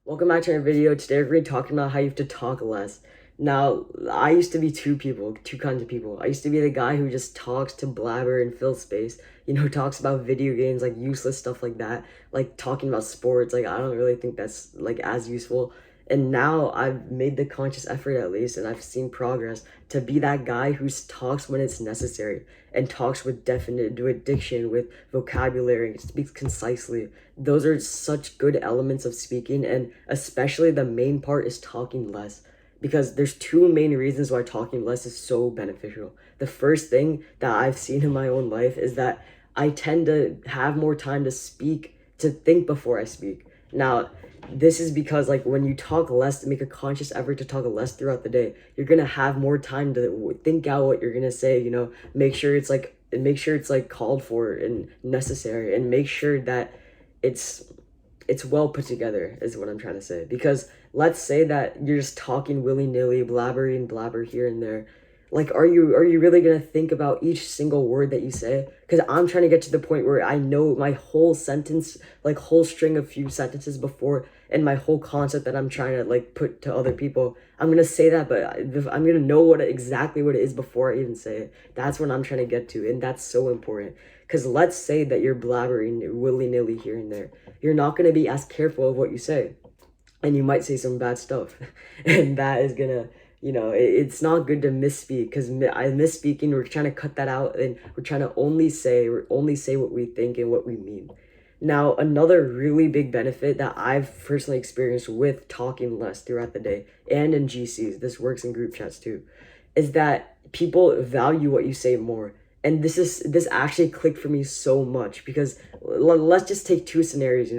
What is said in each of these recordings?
Welcome back to our video. Today we're going to be talking about how you have to talk less. Now, I used to be two kinds of people. I used to be the guy who just talks to blabber and fill space. Talks about video games, like useless stuff like that. Like talking about sports, like I don't really think that's like as useful. And now I've made the conscious effort at least, and I've seen progress to be that guy who talks when it's necessary and talks with definite, with diction, with vocabulary, speaks concisely. Those are such good elements of speaking, and especially the main part is talking less, because there's two main reasons why talking less is so beneficial. The first thing that I've seen in my own life is that I tend to have more time to speak, to think before I speak. Now, this is because like when you talk less, to make a conscious effort to talk less throughout the day, you're gonna have more time to think out what you're gonna say. Make sure it's like called for and necessary, and make sure that it's it's well put together is what I'm trying to say. Because let's say that you're just talking willy-nilly, blabbering blabber here and there. Like, are you really gonna think about each single word that you say? Because I'm trying to get to the point where I know my whole sentence, like whole string of few sentences before, and my whole concept that I'm trying to like put to other people. I'm gonna say that, but I'm gonna know exactly what it is before I even say it. That's what I'm trying to get to, and that's so important. Because let's say that you're blabbering willy-nilly here and there. You're not gonna be as careful of what you say, and you might say some bad stuff, and that is gonna, it's not good to misspeak, because I misspeaking, we're trying to cut that out, and we're trying to only say what we think and what we mean. Now, another really big benefit that I've personally experienced with talking less throughout the day and in GCs, this works in group chats too, is that people value what you say more. And this actually clicked for me so much, because let's just take two scenarios.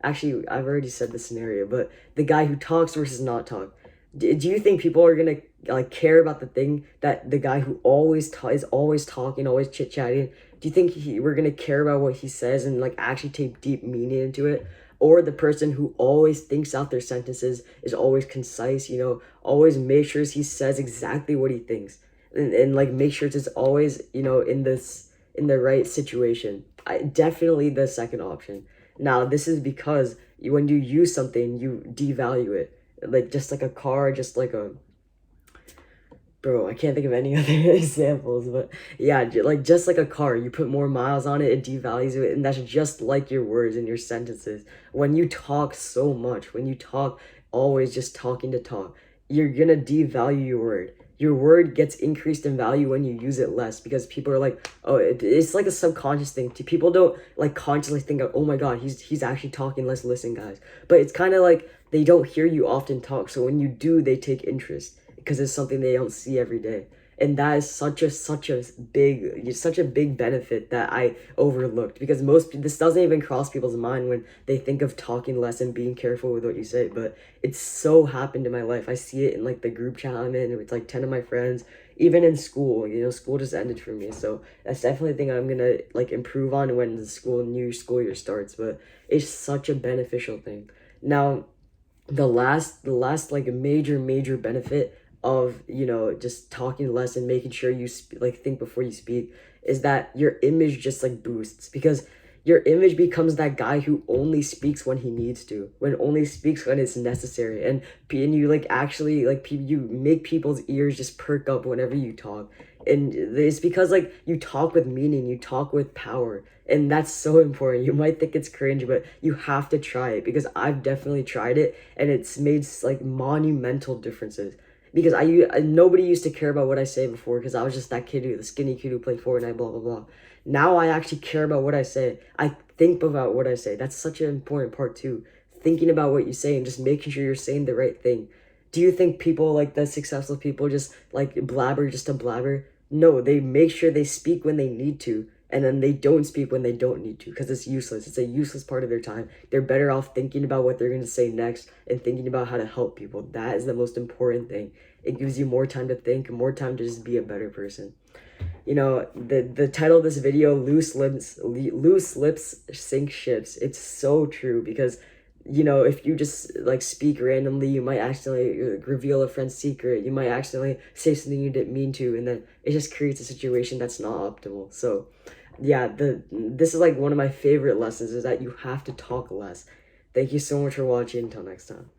Actually, I've already said the scenario, but the guy who talks versus not talk. Do you think people are gonna like care about the thing that the guy who is always talking, always chit chatting? Do you think we're gonna care about what he says and like actually take deep meaning into it? Or the person who always thinks out their sentences, is always concise, always makes sure he says exactly what he thinks, and like make sure it's always, in the right situation. Definitely the second option. Now, this is because when you use something, you devalue it, like just like a car, just like a bro, I can't think of any other examples, but yeah, just like a car, you put more miles on it, it devalues it, and that's just like your words and your sentences. When you talk so much, when you talk always just talking to talk, you're gonna devalue your word. Your word gets increased in value when you use it less, because people are like, oh, it's like a subconscious thing. People don't like consciously think of, oh my god, he's actually talking, let's listen, guys. But it's kind of like they don't hear you often talk, so when you do, they take interest, because it's something they don't see every day. And that is such a big benefit that I overlooked, because this doesn't even cross people's mind when they think of talking less and being careful with what you say. But it's so happened in my life. I see it in like the group chat I'm in with like 10 of my friends, even in school. School just ended for me, so that's definitely a thing I'm gonna like improve on when the new school year starts. But it's such a beneficial thing. Now, the last like major benefit of just talking less and making sure you like think before you speak, is that your image just like boosts, because your image becomes that guy who only speaks when he needs to, when only speaks when it's necessary, and you like actually like you make people's ears just perk up whenever you talk. And it's because like you talk with meaning, you talk with power, and that's so important. You might think it's cringe, but you have to try it, because I've definitely tried it, and it's made like monumental differences. Because nobody used to care about what I say before, because I was just that the skinny kid who played Fortnite, blah blah blah. Now I actually care about what I say. I think about what I say. That's such an important part too. Thinking about what you say and just making sure you're saying the right thing. Do you think people, like the successful people, just like blabber just to blabber? No, they make sure they speak when they need to, and then they don't speak when they don't need to, because it's useless. It's a useless part of their time. They're better off thinking about what they're going to say next and thinking about how to help people. That is the most important thing. It gives you more time to think, more time to just be a better person. The title of this video, loose lips sink ships. It's so true, because if you just like speak randomly, you might accidentally reveal a friend's secret. You might accidentally say something you didn't mean to, and then it just creates a situation that's not optimal. So yeah, this is like one of my favorite lessons, is that you have to talk less. Thank you so much for watching. Until next time.